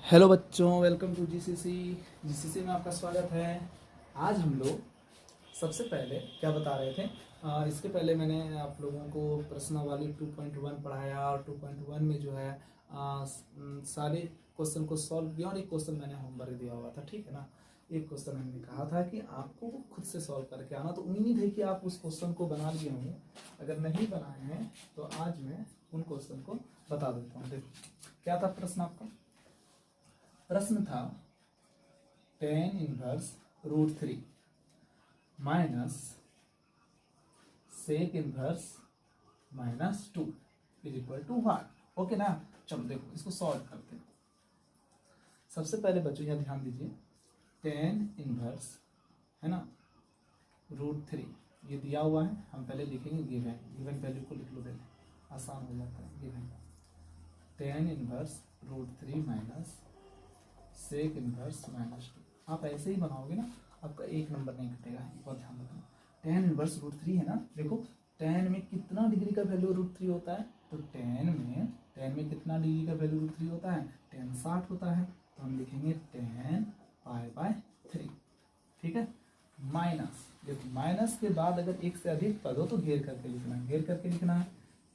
Hello बच्चों, welcome to GCC में आपका स्वागत है। आज हम लोग सबसे पहले क्या बता रहे थे, इसके पहले मैंने आप लोगों को प्रश्नावली 2.1 पढ़ाया और 2.1 में जो है सारे क्वेश्चन को सॉल्व किया और एक क्वेश्चन मैंने होमवर्क दिया हुआ था, ठीक है ना। एक क्वेश्चन हमने कहा था कि आपको खुद से सॉल्व करके आना, तो उम्मीद है कि आप उस क्वेश्चन को बना लिए होंगे। अगर नहीं बनाए हैं तो आज मैं उन क्वेश्चन को बता देता हूँ। देखो क्या था प्रश्न आपका। प्रश्न था tan inverse √3 minus sec inverse -2 is equal to what. Okay ना। चलो देखो इसको सॉल्व करते हैं। सबसे पहले बच्चों यहाँ ध्यान दीजिए, tan इनवर्स है ना √3 ये दिया हुआ है। हम पहले लिखेंगे गिवन वैल्यू को लिख लो, पहले आसान हो जाता है। Given tan inverse √3 minus sec inverse -2। आप ऐसे ही बनाओगे ना, आपका एक नंबर नहीं कटेगा। बहुत ध्यान रखना, tan इनवर्स √3 है ना। देखो tan में कितना डिग्री का वैल्यू √3 होता है, तो tan में कितना डिग्री का वैल्यू √3 होता है, tan 60 होता है। तो हम लिखेंगे tan π/3, ठीक है। माइनस, देखो माइनस के बाद अगर एक से अधिक पद हो तो घेर करके लिखना है, घेर करके लिखना है,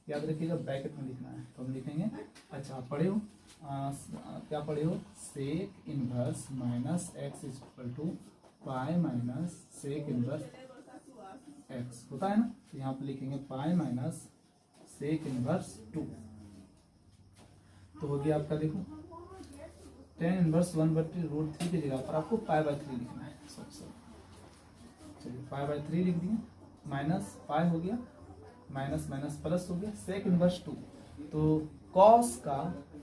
याद रखिएगा ब्रैकेट में लिखना है। तो हम लिखेंगे, अच्छा आप पढ़े हो क्या पढ़े हो, sec inverse minus x is equal to pi minus sec inverse x होता है ना। तो यहाँ पे लिखेंगे पाई माइनस सेक इनवर्स 2। तो हो गया आपका, देखो tan इनवर्स 1/√3 की जगह पर आपको π/3 लिखना है। चलिए π/3 लिख दिए, माइनस पाई हो गया, माइनस माइनस प्लस हो गया, सेक इनवर्स 2। तो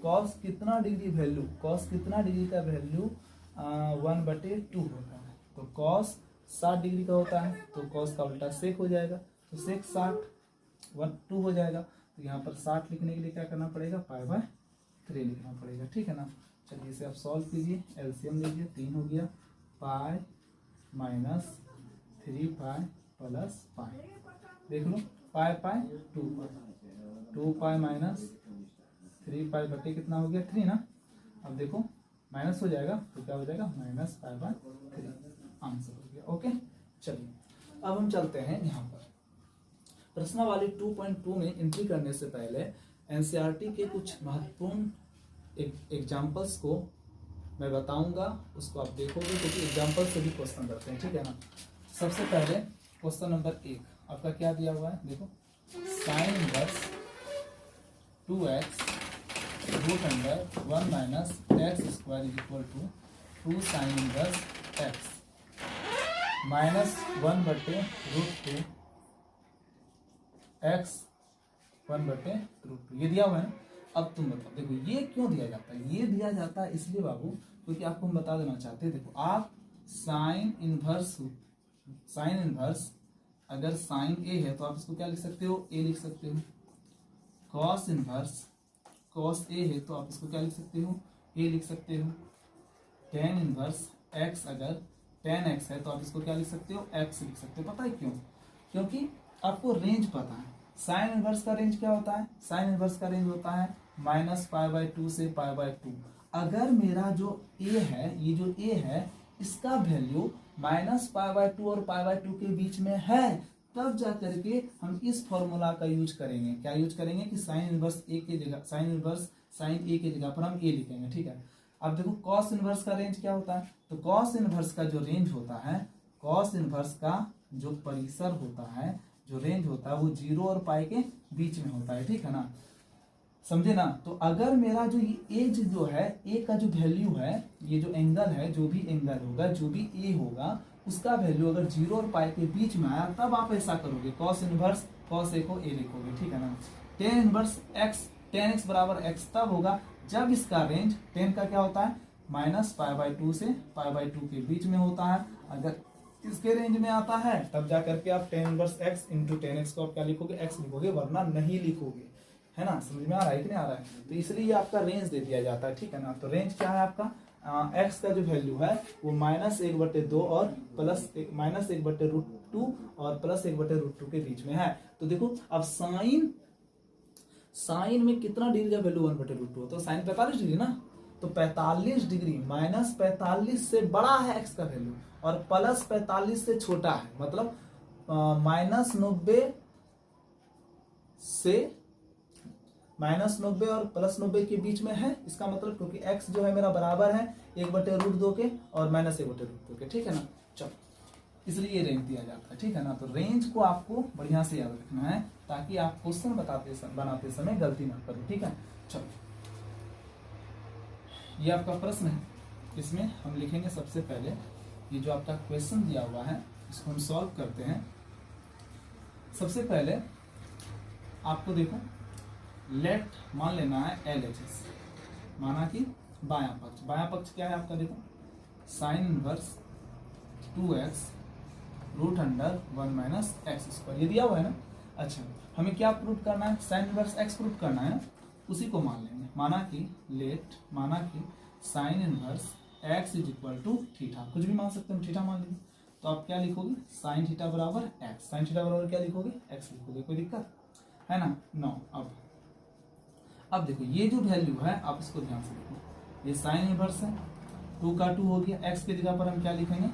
कॉस कितना डिग्री वैल्यू, कॉस कितना डिग्री का वैल्यू 1/2 होता है। तो कॉस 60 डिग्री का होता है, तो कॉस का उल्टा सेक हो जाएगा। तो सेक 60 2 हो जाएगा। तो यहाँ पर 60 लिखने के लिए क्या करना पड़ेगा, π/3 लिखना पड़ेगा, ठीक है ना। चलिए इसे आप सॉल्व कीजिए, एलसीएम लीजिए, 3 हो गया, पाई माइनस 3π प्लस पाई, देख लो पाई 2 पाई माइनस 3π बटे कितना हो गया 3 ना। अब देखो माइनस हो जाएगा तो क्या हो जाएगा, -π/3 आंसर हो गया। ओके चलिए अब हम चलते हैं यहाँ पर प्रश्नावली 2.2 में एंट्री करने से पहले एनसीईआरटी के कुछ महत्वपूर्ण एग्जाम्पल्स को मैं बताऊंगा, उसको आप देखोगे क्योंकि एग्जाम्पल से भी क्वेश्चन करते हैं, ठीक है ना। सबसे पहले क्वेश्चन नंबर 1 आपका क्या दिया हुआ है, देखो sine inverse 2x √1 minus x square is equal to 2 sine inverse x -1/√2 x 1/√2 ये दिया हुआ है। अब तुम बताओ, देखो ये क्यों दिया जाता है, ये दिया जाता है इसलिए बाबू क्योंकि आपको हम बता देना चाहते हैं। देखो आप साइन इनवर्स अगर साइन ए है तो आप इसको क्या लिख सकते हो, ए लिख सकते हो। कॉस इनवर्स कॉस ए है तो आप इसको क्या लिख सकते हो, ए लिख सकते हो। टेन इनवर्स एक्स अगर टेन एक्स है तो आप इसको क्या लिख सकते हो, एक्स लिख सकते हो। पता है क्यों, क्योंकि आपको रेंज पता है। साइन इनवर्स का रेंज क्या होता है, साइन इनवर्स का रेंज होता है -π/2 से π/2। अगर मेरा जो ए है, ये जो ए है इसका वैल्यू -π/2 और π/2 के बीच में है, तब जा करके हम इस फॉर्मूला का यूज करेंगे। क्या यूज करेंगे कि साइन इनवर्स ए की जगह साइन ए की जगह पर हम ए लिखेंगे, ठीक है। अब देखो कॉस इनवर्स का रेंज क्या होता है, तो कॉस इनवर्स का जो रेंज होता है, कॉस इनवर्स का जो परिसर होता है, जो रेंज होता है वो 0 और पाई के बीच में होता है, ठीक है ना, समझे ना। तो अगर मेरा जो ये एज जो है, ए का जो वैल्यू है, ये जो एंगल है, जो भी एंगल होगा, जो भी ए होगा उसका वैल्यू अगर 0 और पाई के बीच में आया, तब आप ऐसा करोगे, कॉस इनवर्स कॉस ए को ए लिखोगे, ठीक है ना। Tan inverse x ten x बराबर एक्स तब होगा जब इसका रेंज, टेन का क्या होता है -π/2 से π/2 के बीच में होता है। अगर इसके रेंज में आता है तब जा करके आप tan inverse x into ten x को आप क्या लिखोगे, एक्स लिखोगे, वरना नहीं लिखोगे, है ना। समझ में आ रहा है कि नहीं आ रहा है। तो इसलिए ये आपका रेंज दे दिया जाता है, ठीक है ना। तो रेंज क्या है आपका, एक्स का जो वैल्यू है वो -1/2 और -1/√2 और +1/√2 के बीच में है। तो देखो अब साइन में कितना डिग्री का वैल्यू 1/√2 होता है, साइन 45 डिग्री ना। तो 45 डिग्री -45 से बड़ा है एक्स का वैल्यू और +45 से छोटा है, मतलब -90 से -90 और +90 के बीच में है। इसका मतलब क्योंकि x जो है मेरा बराबर है 1/√2 के और -1/√2 के, ठीक है ना। चलो, इसलिए ये रेंज दिया जाता है, ठीक है ना। तो रेंज को आपको बढ़िया से याद रखना है ताकि आप क्वेश्चन बनाते समय गलती ना करो, ठीक है। चलो, ये आपका प्रश्न है, इसमें हम लिखेंगे सबसे पहले ये जो आपका क्वेश्चन दिया हुआ है इसको हम सॉल्व करते हैं। सबसे पहले आपको देखो लेट मान लेना है LHS, माना कि बायां पक्ष क्या है आपका, देखो साइन इनवर्स 2x √1 - x², ये दिया हुआ है ना। अच्छा, हमें क्या प्रूव करना है, साइन इनवर्स x प्रूव करना है, उसी को मान लेंगे। माना कि साइन इनवर्स x = थीटा, कुछ भी मान सकते हैं, थीटा मान लेंगे। तो आप क्या लिखोगे, साइन थीटा बराबर x, साइन थीटा बराबर क्या लिखोगे, x लिखोगे, कोई दिक्कत है ना। 9। अब देखो ये जो वैल्यू है आप इसको ध्यान से देखो, ये साइन इनवर्स है, 2 का 2 हो गया, x की जगह पर हम क्या लिखेंगे,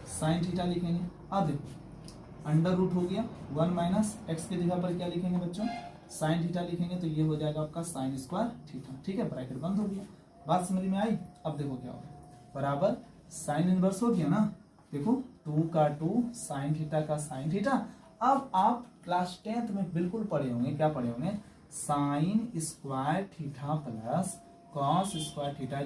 साइन थीटा लिखेंगे। अब देखो √ हो गया 1 - x की जगह पर क्या लिखेंगे बच्चों, साइन थीटा लिखेंगे, तो ये हो जाएगा आपका sin² थीटा, ठीक है। ब्रैकेट बंद हो गया, बात समझ में आई। अब देखो क्या होगा, बराबर साइन इनवर्स हो गया ना, देखो 2 का 2 साइन थीटा का साइन थीटा। अब आप क्लास 10th में बिल्कुल पढ़े होंगे, क्या पढ़े होंगे, sin² theta plus cos² theta =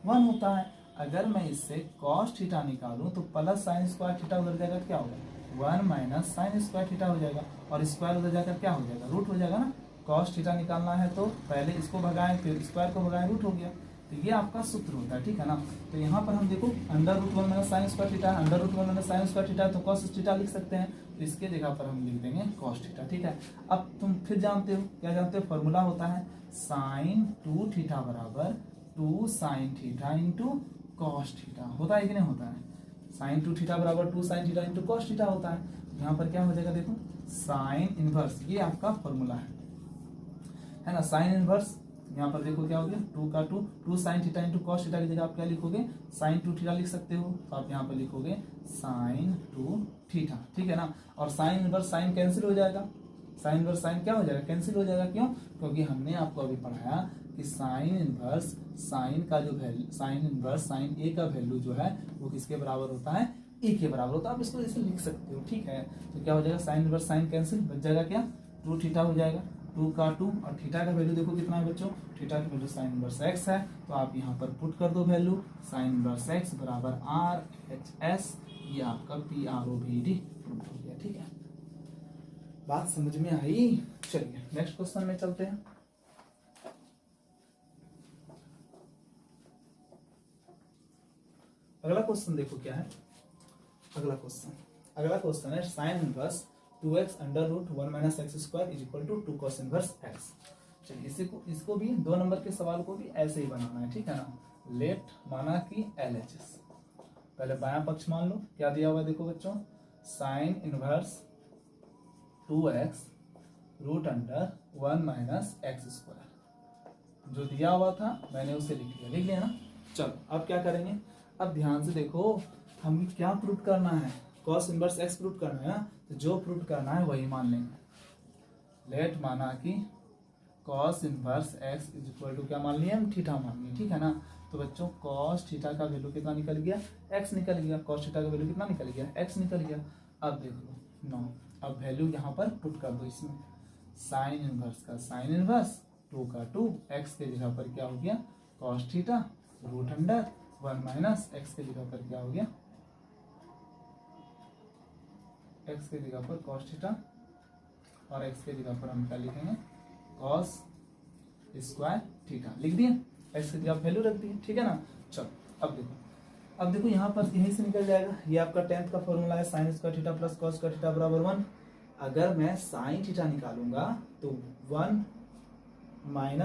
1 होता है। अगर मैं इससे cos थीटा निकालूं तो प्लस sin² थीटा उधर जाएगा, क्या होगा 1 - sin² थीटा हो जाएगा, और स्क्वायर उधर जाकर क्या हो जाएगा, रूट हो जाएगा ना। cos थीटा निकालना है तो पहले इसको भगाएं, फिर स्क्वायर को भगाएं, रूट हो गया। तो ये आपका सूत्र होता है, ठीक है ना। तो यहाँ पर हम देखो √1 - sin² थीटा, √1 - sin² थीटा, तो cos थीटा लिख सकते हैं, तो इसके जगह पर हम लिख देंगे cos थीटा, ठीक है। अब तुम फिर जानते हो, क्या जानते हो, फॉर्मूला होता है sin 2 थीटा बराबर 2 sin थीटा × cos थीटा, होता है कि नहीं होता है। sin 2 थीटा बराबर 2 sin थीटा × cos थीटा होता है। यहाँ पर क्या हो जाएगा, देखो साइन इनवर्स, ये आपका फॉर्मूला है ना। साइन इनवर्स यहाँ पर देखो क्या हो गया, 2 का 2 sin थीटा × cos थीटा की जगह आप क्या लिखोगे, sin 2 थीटा लिख सकते हो, तो आप यहाँ पर लिखोगे sin 2 थीटा, ठीक है ना। और साइन इनवर्स साइन कैंसिल हो जाएगा, साइन इनवर्स साइन क्या हो जाएगा, कैंसिल हो जाएगा। क्यों, क्योंकि हमने आपको अभी पढ़ाया कि साइन इनवर्स साइन का जो value, sine inverse sine a का वैल्यू जो है वो किसके बराबर होता है, a के बराबर होता है। आप इसको ऐसे लिख सकते हो, ठीक है। तो क्या हो जाएगा, साइन इनवर्स साइन कैंसिल, बच जाएगा क्या, 2 थीटा हो जाएगा, 2 का 2, और थीटा का वैल्यू देखो कितना है बच्चों, थीटा का वैल्यू साइन इनवर्स x है, तो आप यहाँ पर पुट कर दो वैल्यू, साइन इनवर्स x बराबर RHS, ये आपका PROVD प्रूफ हो गया, ठीक है। बात समझ में आई। चलिए नेक्स्ट क्वेश्चन में चलते हैं। अगला क्वेश्चन देखो क्या है, अगला क्वेश्चन है sign inverse 2x √1 - x² = 2 cos inverse x। चलिए इसको भी 2 नंबर के सवाल को भी ऐसे ही बनाना है, ठीक है ना। लेट माना कि LHS, पहले बायां पक्ष मान लो, क्या दिया हुआ है देखो बच्चों, साइन इनवर्स 2x √1 - x², जो दिया हुआ था मैंने उसे लिख लिया ना। चलो अब क्या करेंगे, अब ध्यान से देखो, हमें क्या प्रूफ करना है, cos इनवर्स x प्रूफ करना है ना, तो जो प्रूफ करना है वही मान लेंगे। लेट माना कि cos इनवर्स x = क्या मान लिया, हम थीटा मान लिया, ठीक है ना। तो बच्चों cos थीटा का वैल्यू कितना निकल गया, x निकल गया, cos थीटा का वैल्यू कितना निकल गया, x निकल गया। अब देख लो 9, अब वैल्यू यहाँ पर पुट कर दो इसमें, साइन इनवर्स का साइन इनवर्स 2 का 2, x के जगह पर क्या हो गया, cos थीटा √1 - x के जगह पर क्या हो गया, x के जगह पर cos थीटा, और x के जगह पर हम क्या लिखेंगे, cos² थीटा लिख दिए, x की जगह वैल्यू रख दी, ठीक है ना। चलो अब देखो यहाँ पर यहीं से निकल जाएगा, ये आपका 10th का फॉर्मूला है, sin² theta plus cos² theta बराबर 1। अगर मैं sin थीटा निकालूंगा तो 1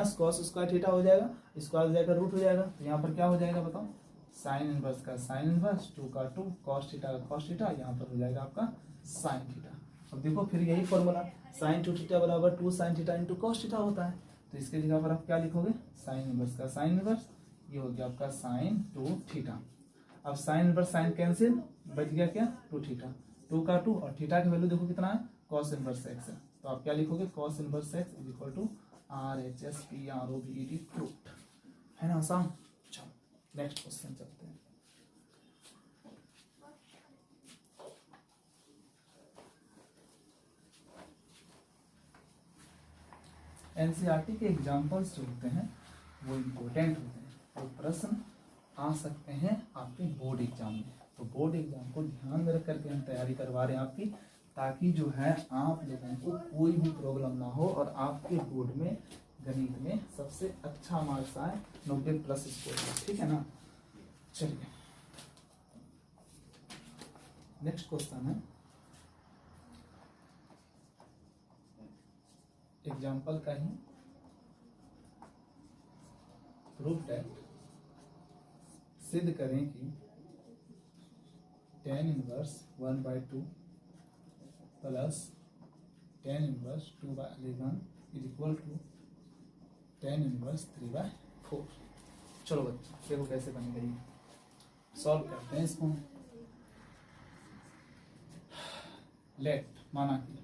- cos² थीटा हो जाएगा, स्क्वायर हो जाएगा, रूट हो जाएगा, तो यहाँ पर क्या हो जाएगा बताओ, साइन इनवर्स का साइन इनवर्स 2 का 2, cos थीटा का cos थीटा, यहाँ पर हो जाएगा आपका साइन थीटा। अब देखो फिर यही फॉर्मूला, साइन 2 थीटा बराबर 2 sin थीटा × cos थीटा होता है, तो इसके जगह पर आप क्या लिखोगे, साइन इनवर्स का साइन इनवर्स, ये हो गया आपका साइन 2 थीटा। अब साइन इनवर्स साइन कैंसिल, बच गया क्या 2 थीटा, 2 का 2 और थीटा की वैल्यू देखो कितना है cos इनवर्स x है, तो आप क्या लिखोगे cos inverse x is equal to RHS PROVET proof, है ना आसान। चलो नेक्स्ट क्वेश्चन चलते हैं। एनसीईआरटी के एग्जाम्पल्स जो होते हैं वो इम्पोर्टेंट होते हैं, तो प्रश्न आ सकते हैं आपके बोर्ड एग्जाम में, तो बोर्ड एग्जाम को ध्यान में रख करके हम तैयारी करवा रहे हैं आपकी, ताकि जो है आप लोगों को कोई भी प्रॉब्लम ना हो और आपके बोर्ड में गणित में सबसे अच्छा मार्क्स आए, 90+ स्कोर, ठीक है ना। चलिए नेक्स्ट क्वेश्चन है एग्जाम्पल का ही, प्रूफ दैट, सिद्ध करें कि tan inverse 1/2 plus tan inverse 2/11 is equal to tan inverse 3/4। चलो बच्चों देखो कैसे बनेगा, ये सॉल्व करते हैं इसको। लेट माना कि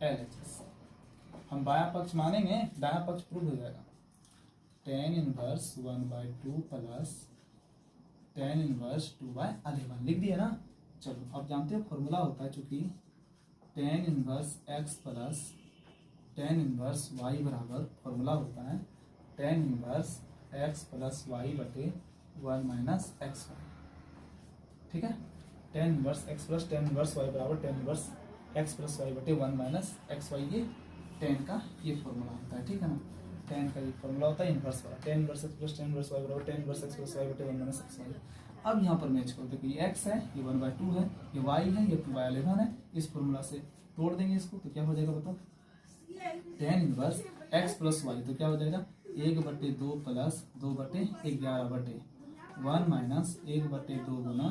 LHS, हम बायां पक्ष मानेंगे, दायां पक्ष प्रूव हो जाएगा, tan inverse 1/2 plus tan inverse 2/11 लिख दिया ना। चलो अब जानते हो फॉर्मूला होता है चूंकि tan inverse x plus tan inverse y बराबर, फॉर्मूला होता है tan inverse x plus y बटे 1 माइनस एक्स वाई, ठीक है। tan inverse x plus tan inverse y बराबर tan inverse x plus y बटे 1 माइनस एक्स वाई, ये tan का ये फॉर्मूला होता है, ठीक है ना। tan का ये फॉर्मूला होता है इनवर्स वाला, tan inverse x plus tan inverse y बराबर tan inverse x plus y बटे 1 माइनस एक्स वाई। अब यहाँ पर मैच करते हैं, ये x है, ये 1/2 है, ये y है, ये 2/11 है, इस फॉर्मूला से तोड़ देंगे इसको, तो क्या हो जाएगा बताओ, tan inverse x plus y, तो क्या हो जाएगा 1/2 प्लस 2/11 बटे 1 माइनस 1/2 गुना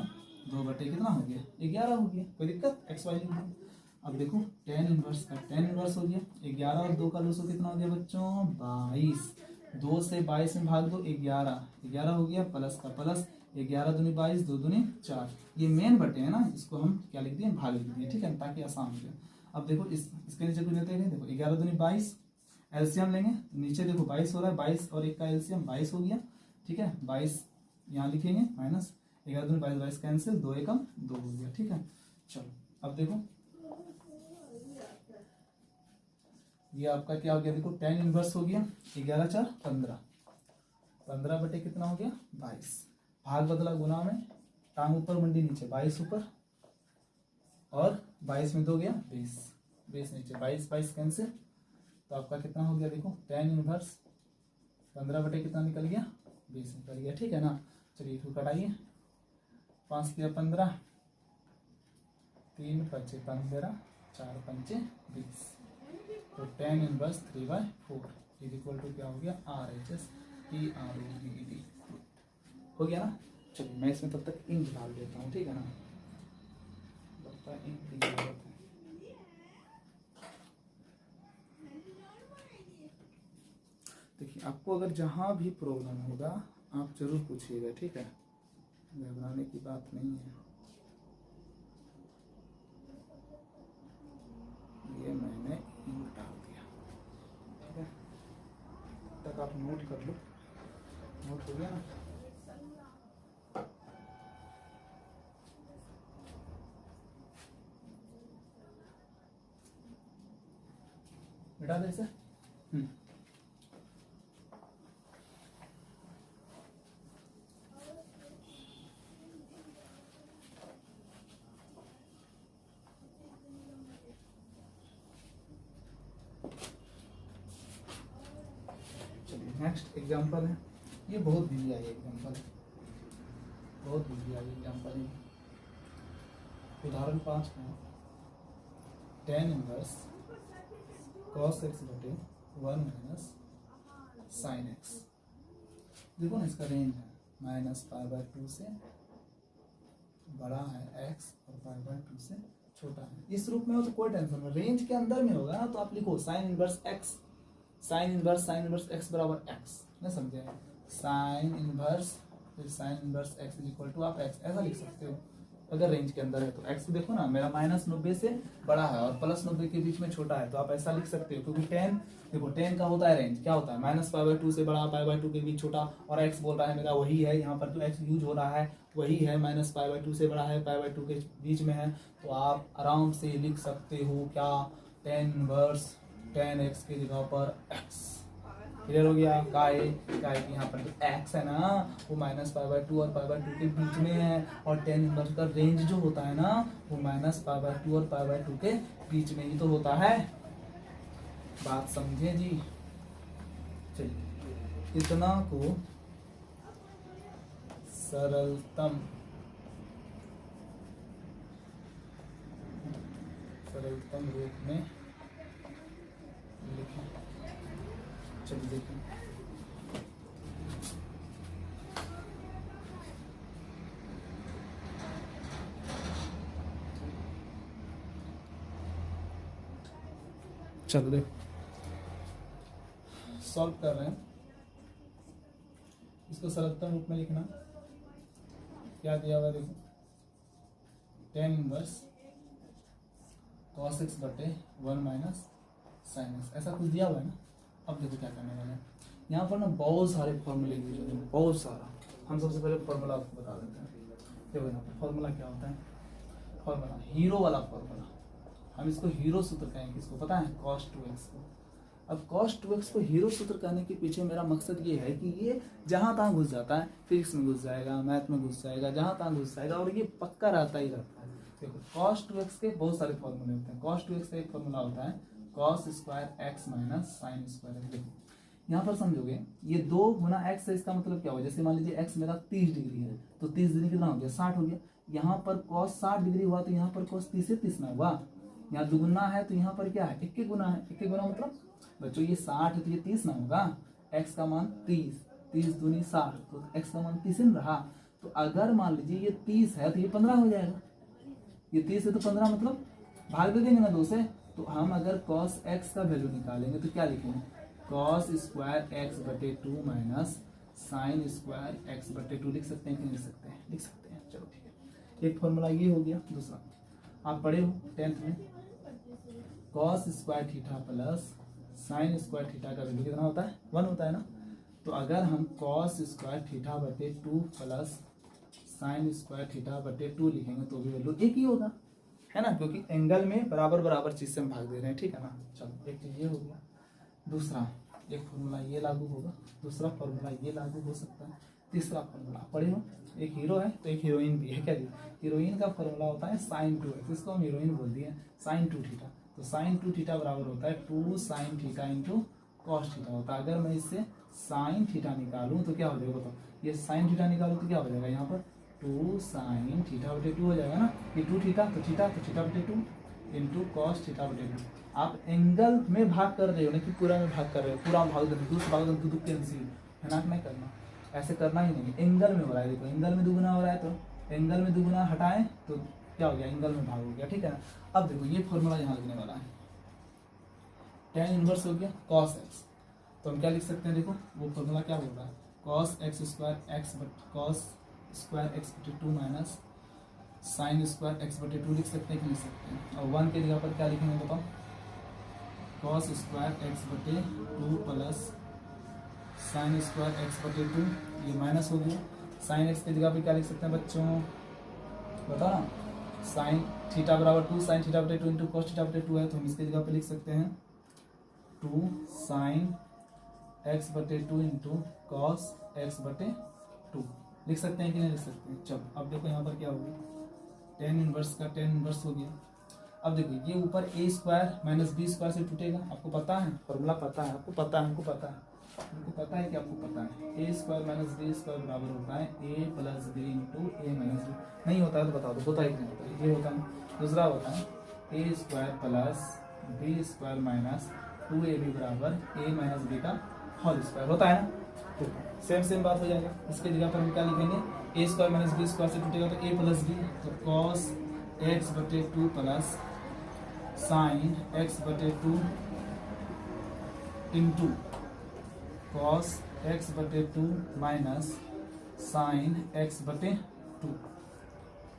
2 कितना हो गया 11 हो गया, कोई दिक्कत, एक्स वाई लिख दो। अब देखो tan इनवर्स का tan इनवर्स हो गया 11 और 2 का लूसो कितना हो गया बच्चों 22, 2 से 22 में भाग दो 11 हो गया, प्लस का प्लस 11 दूनी 22, 2 दूनी 4, ये मेन बटे है ना, इसको हम क्या लिख दिए भाग लिख दिए, ठीक है, ताकि आसान हो जाए। अब देखो इसके नीचे कुछ लेते हैं, देखो 11 दूनी 22, एलसीएम लेंगे, नीचे देखो 22 हो रहा है, 22 और 1 का एलसीएम 22 हो गया, ठीक है, 22 यहाँ लिखेंगे माइनस 11 दूनी 22, 22 कैंसिल, 2 एकम 2 हो गया, ठीक है। चलो अब देखो ये आपका क्या हो गया, देखो tan इनवर्स हो गया 11 4 15, 15 बटे कितना हो गया 22, भाग बदला गुना में, टांग ऊपर मंडी नीचे, 22 ऊपर और 22 में 2 गया 20, 20 नीचे, 22 22 कैंसिल, तो आपका कितना हो गया देखो tan इनवर्स 15 बटे कितना निकल गया 20 निकल गया, ठीक है ना। चलिए इसको कटाइए, 5 किया 15, 3 5 15, 4 5 20, तो tan inverse 3/4 is equal to क्या हो गया RHS PROVET हो गया ना। चलिए मैं इसमें तब तक इंक डाल देता हूँ, ठीक है ना, लगता है इंक की जरूरत है। देखिए आपको अगर जहाँ भी प्रॉब्लम होगा आप जरूर पूछिएगा, ठीक है, घबराने की बात नहीं है। ये मैंने इंक डाल दिया, ठीक है, तक आप नोट कर लो, नोट हो गया ना। मिटा दे इसे। नेक्स्ट एग्जांपल है, ये बहुत बिजी आई एग्जांपल, बहुत बिजी आई एग्जांपल है। उदाहरण 5 में tan इनवर्स cos x बटे 1 माइनस साइन x, देखो ना इसका रेंज है -π/2 से बड़ा है x और π/2 से छोटा है, इस रूप में हो तो कोई टेंशन नहीं, रेंज के अंदर में होगा ना, तो आप लिखो sine inverse x, sine inverse x बराबर x, नहीं समझे, साइन इनवर्स फिर sine inverse x is equal to आप एक्स ऐसा लिख सकते हो अगर रेंज के अंदर है तो। एक्स देखो ना मेरा -90 से बड़ा है और +90 के बीच में छोटा है, तो आप ऐसा लिख सकते हो क्योंकि 10 देखो 10 का होता है रेंज, क्या होता है -π/2 से बड़ा, π/2 के बीच छोटा, और x बोल रहा है मेरा वही है, यहाँ पर जो x यूज हो रहा है वही है, -π/2 से बड़ा है, π/2 के बीच में है, तो आप आराम से लिख सकते हो क्या, tan इनवर्स tan x की जगह पर x। क्लियर हो गया? काय कि यहाँ पर जो x है ना वो -π/2 और π/2 के बीच में है, और tan इनवर्स का रेंज जो होता है ना वो -π/2 और π/2 के बीच में ही तो होता है। बात समझे जी? चलिए इतना को सरलतम रूप में लिखें। चलिए देखिए चलो देखो सॉल्व कर रहे हैं, इसको सरलतम रूप में लिखना। क्या दिया हुआ देखो, tan इनवर्स cos x बटे 1 माइनस साइन x, ऐसा कुछ दिया हुआ है ना। अब देखो क्या करने वाले हैं, यहाँ पर ना बहुत सारे फॉर्मूले यूज होते हैं, बहुत सारा। हम सबसे पहले फॉर्मूला आपको बता देते हैं। देखो यहाँ पर फॉर्मूला क्या होता है, फॉर्मूला हीरो वाला फॉर्मूला, हम इसको हीरो सूत्र कहेंगे, इसको पता है cos 2x को। अब cos 2x को हीरो सूत्र कहने के पीछे मेरा मकसद ये है कि ये जहाँ तहाँ घुस जाता है, फिजिक्स में घुस जाएगा, मैथ में घुस जाएगा, जहाँ तहाँ घुस जाएगा, और ये पक्का रहता ही रहता है। देखो cos 2x के बहुत सारे फॉर्मूले होते हैं। cos 2x का एक फॉर्मूला होता है cos square x minus sine square x। देखो यहाँ पर समझोगे ये 2 गुना x है, इसका मतलब क्या हुआ, जैसे मान लीजिए x मेरा 30 डिग्री है तो 30 डिग्री कितना हो गया, 60 हो गया। यहाँ पर cos 60 डिग्री हुआ तो यहाँ पर cos 30 से 30 ना हुआ, यहाँ दुगुना है तो यहाँ पर क्या है, 1 गुना है। 1 गुना मतलब बच्चों ये 60 है तो ये 30 ना होगा, x का मान 30, 30 दूनी 60, तो x का मान 30 रहा। तो अगर मान लीजिए ये 30 है तो ये 15 हो जाएगा, ये 30 है तो 15 मतलब भाग दे देंगे ना 2 से। तो हम अगर cos x का वैल्यू निकालेंगे तो क्या लिखेंगे, cos स्क्वायर x बटे 2 माइनस साइन स्क्वायर x बटे 2 लिख सकते हैं कि नहीं लिख सकते हैं, लिख सकते हैं। चलो ठीक है, एक फॉर्मूला ये हो गया। दूसरा आप पढ़े हो 10th में, cos square theta plus sine square theta का वैल्यू कितना होता है, 1 होता है ना। तो अगर हम cos स्क्वायर थीटा बटे 2 प्लस साइन स्क्वायर थीटा बटे 2 लिखेंगे तो भी वैल्यू एक ही होगा, है ना, क्योंकि एंगल में बराबर बराबर चीज से हम भाग दे रहे हैं, ठीक है ना। चलो एक चीज ये हो गया। दूसरा एक फॉर्मूला ये लागू होगा, दूसरा फॉर्मूला ये लागू हो सकता है। तीसरा फॉर्मूला पढ़े हो, एक हीरो है तो एक हीरोइन भी है, क्या जी, हीरोइन का फॉर्मूला होता है sin 2x, इसको हम हीरोइन बोल दिए sin 2 थीटा। तो sin 2 थीटा बराबर होता है 2 sin theta into cos theta होता है। अगर मैं इससे sin थीटा निकालूं तो क्या हो जाएगा, बताओ, ये sin थीटा निकालूं तो क्या हो जाएगा, यहाँ पर 2 sin थीटा बटे 2 हो जाएगा ना, ये 2 थीटा तो थीटा बटे 2 इंटू कॉस थीटा बटे 2। आप एंगल में भाग कर रहे हो ना कि पूरा में भाग कर रहे हो, पूरा भाग दे दो कैंसिल है ना, नहीं करना, ऐसे करना ही नहीं, एंगल में हो रहा है। देखो एंगल में दुगुना हो रहा है तो एंगल में दुगुना हटाएं तो क्या हो गया, एंगल में भाग हो गया, ठीक है ना। अब देखो ये फॉर्मूला यहाँ लगने वाला है, tan इनवर्स हो गया cos x, तो हम क्या लिख सकते हैं, देखो वो फॉर्मूला क्या बोल रहा है, cos x square x cos square x बटे 2 माइनस साइन स्क्वायर x बटे 2 लिख सकते हैं कि लिख सकते हैं। और 1 के जगह पर क्या लिखेंगे बताओ, cos स्क्वायर x बटे 2 प्लस साइन स्क्वायर x बटे 2, ये माइनस हो गया। साइन x की जगह पे क्या लिख सकते हैं बच्चों, बताओ ना, साइन थीटा बराबर 2 साइन थीटा बटे 2 इंटू कॉस थीटा बटे 2 है, तो हम इसकी जगह पे लिख सकते हैं 2 साइन x बटे 2 इंटू कॉस x बटे 2 लिख सकते हैं कि नहीं लिख सकते हैं। चलो अब देखो यहाँ पर क्या हो गया, tan इनवर्स का tan इनवर्स हो गया। अब देखो ये ऊपर a square minus B square से टूटेगा, आपको पता है फॉर्मूला, पता है आपको, पता है हमको, पता है हमको, पता है कि आपको पता है, a square minus B square बराबर होता है a plus b into a minus b. नहीं होता है तो बता दो, होता है कि नहीं होता है, ये होता है। दूसरा होता है a square plus B square minus 2ab बराबर a माइनस बी का होल स्क्वायर होता है ना। तो सेम बात हो जाएगा, इसके जगह पर हम क्या लिखेंगे, a square minus B square से टूटेगा तो a प्लस बी, तो कॉस x बटे 2 प्लस साइन x बटे 2 इंटू कॉस एक्स बटे टू माइनस साइन एक्स बटे टू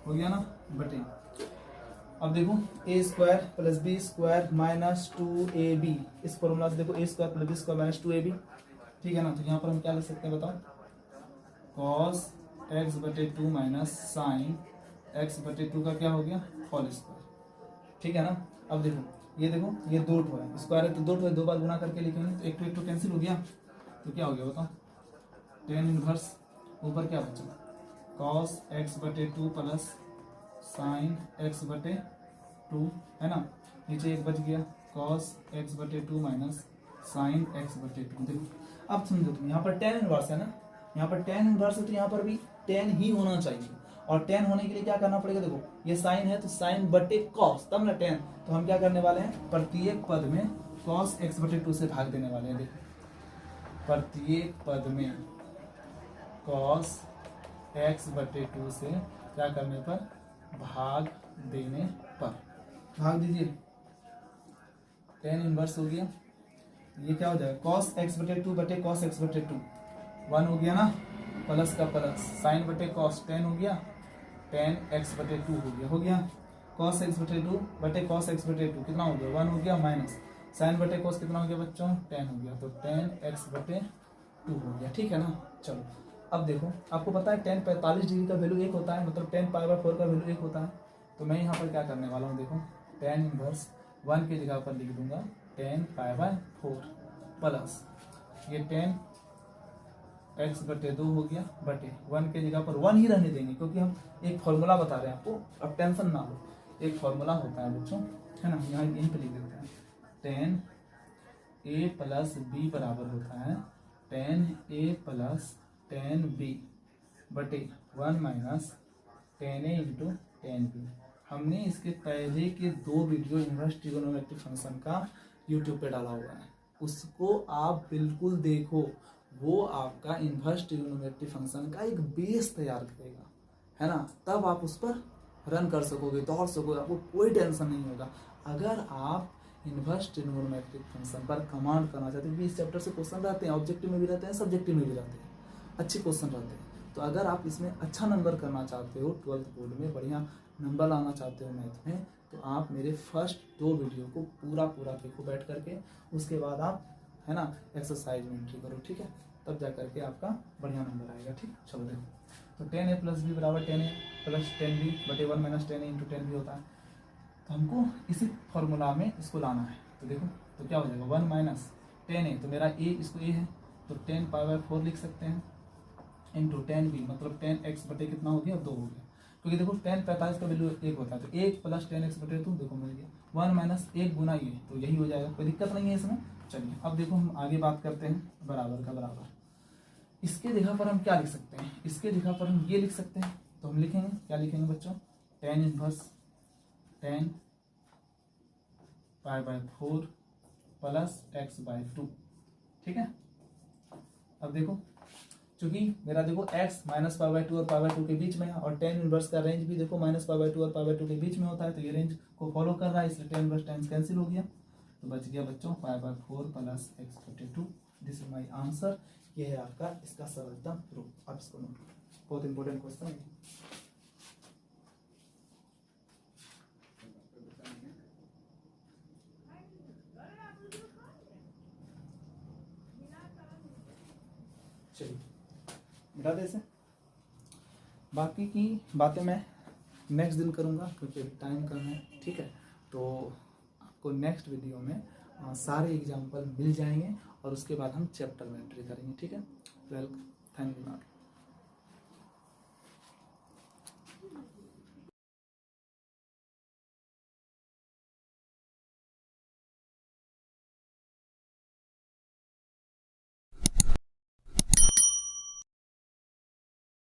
हो गया ना, बटे अब देखो A square plus B square minus two A B, इस फॉर्मूला से देखो A square plus B square minus two A B, ठीक है ना। तो यहाँ पर हम क्या लिख सकते हैं बताओ, कॉस एक्स बटे टू माइनस साइन एक्स बटे टू का क्या हो गया होल स्क्वायर, ठीक है ना। अब देखो ये दो टू है, स्क्वायर है तो दो टू है, दो बार गुना करके लिखेंगे तो एक टू कैंसिल हो गया, तो क्या हो गया बताओ, टेन इनवर्स ऊपर क्या बचा, कॉस एक्स बटे टू प्लस साइन एक्स बटे टू, है ना, नीचे एक बच गया कॉस एक्स बटे टू माइनस साइन एक्स बटे टू। देखो अब समझो तुम, यहाँ पर टेन इनवर्स है ना, यहाँ पर टेन इनवर्स है तो यहाँ पर भी टेन ही होना चाहिए, और टेन होने के लिए क्या करना पड़ेगा, देखो ये साइन है तो साइन बटे कॉस तब ना टेन, तो हम क्या करने वाले हैं, प्रत्येक पद में कॉस एक्स बटे टू से भाग देने वाले हैं। देखो प्रत्येक पद में कॉस एक्स बटे टू से क्या करने पर, भाग देने पर, भाग दीजिए, टेन इनवर्स हो गया, ये क्या हो जाएगा कॉस एक्स बटे टू बटे कॉस एक्स बटे टू, वन हो गया ना, प्लस का प्लस साइन बटे कॉस टेन हो गया, टेन एक्स बटे टू हो गया कॉस एक्स बटे टू बटे कॉस एक्स बटे टू कितना हो गया, वन हो गया, माइनस साइन बटे कॉस कितना हो गया बच्चों, टेन हो गया, तो टेन एक्स बटे टू हो गया, ठीक है ना। चलो अब देखो आपको पता है टेन 45 डिग्री का वैल्यू एक होता है, मतलब टेन पाई बाय 4 का वैल्यू एक होता है, तो मैं यहाँ पर क्या करने वाला हूँ, देखो टेन इनवर्स वन की जगह पर लिख दूंगा टेन पाई बाय 4 प्लस ये टेन एक्स बटे दो हो गया, बटे वन के जगह पर वन ही रहने देंगे क्योंकि हम एक फॉर्मूला बता रहे हैं आपको, अब टेंशन ना लो, एक फॉर्मूला होता है बच्चों, है ना, यहाँ यहीं पे लिख देते हैं, टेन ए प्लस बी बराबर होता है टेन ए प्लस टेन बी बटे वन माइनस टेन ए इंटू टेन बी। हमने इसके पहले के दो वीडियो इनवर्स ट्रिगोनोमेट्रिक फंक्शन का यूट्यूब पे डाला हुआ है, उसको आप बिल्कुल देखो, वो आपका इनवर्स ट्रिगोनोमेट्रिक फंक्शन का एक बेस तैयार करेगा, है ना, तब आप उस पर रन कर सकोगे, दौड़ सकोगे, आपको कोई टेंशन नहीं होगा। अगर आप इनवर्स ट्रिगोनोमेट्रिक फंक्शन पर कमांड करना चाहते हैं, इस चैप्टर से क्वेश्चन रहते हैं, ऑब्जेक्टिव में भी रहते हैं, सब्जेक्टिव में भी रहते हैं, अच्छे क्वेश्चन रहते हैं, तो अगर आप इसमें अच्छा नंबर करना चाहते हो, 12th बोर्ड में बढ़िया नंबर लाना चाहते हो मैथ में, तो आप मेरे फर्स्ट दो वीडियो को पूरा देखो बैठ करके, उसके बाद आप, है ना, एक्सरसाइज में एंट्री करो, ठीक है, तब जा करके आपका बढ़िया नंबर आएगा, ठीक। चलो देखो, तो टेन ए प्लस बी बराबर टेन ए प्लस टेन बी बटे वन माइनस टेन ए इंटू टेन बी होता है, तो हमको इसी फॉर्मूला में इसको लाना है, तो देखो तो क्या हो जाएगा, वन माइनस टेन ए, तो मेरा ए इसको ए है तो टेन पाई बाय 4 लिख सकते हैं, इंटू टेन बी मतलब टेन एक्स बटे कितना हो गया, दो हो गया, क्योंकि देखो टेन 45 का वैल्यू एक होता है, तो एक प्लस टेन एक्स बटे टू देखो मिल गया, वन माइनस एक गुना ये, तो यही हो जाएगा, कोई दिक्कत नहीं है इसमें। चलिए अब देखो हम आगे बात करते हैं, बराबर का बराबर, इसके जगह पर हम क्या लिख सकते हैं, इसके जगह पर हम ये लिख सकते हैं, तो हम लिखेंगे क्या लिखेंगे बच्चों, tan inverse tan pi by 4 plus x by 2, ठीक है। अब देखो चूंकि मेरा देखो x माइनस पाई बाय 2 और पाई बाय 2 के बीच में है, और टेन इनवर्स का रेंज भी देखो माइनस पाई बाय 2 और पाई बाय 2 के बीच में होता है, तो ये रेंज को फॉलो कर रहा है, इसलिए टेन इनवर्स टाइम्स कैंसिल हो गया, तो बच गया बच्चों पाई बाय 4 प्लस एक्स बटे 2, दिस इज माई आंसर। ये है आपका इसका सरलता प्रूफ, आप इसको नोट करो, बहुत इंपॉर्टेंट क्वेश्चन है। चलिए मिटा दे इसे, बाकी की बातें मैं नेक्स्ट दिन करूँगा क्योंकि अभी टाइम कम है, ठीक है। तो आपको नेक्स्ट वीडियो में सारे एग्जाम्पल मिल जाएंगे और उसके बाद हम चैप्टर में एंट्री करेंगे, ठीक है। Welcome, thank you.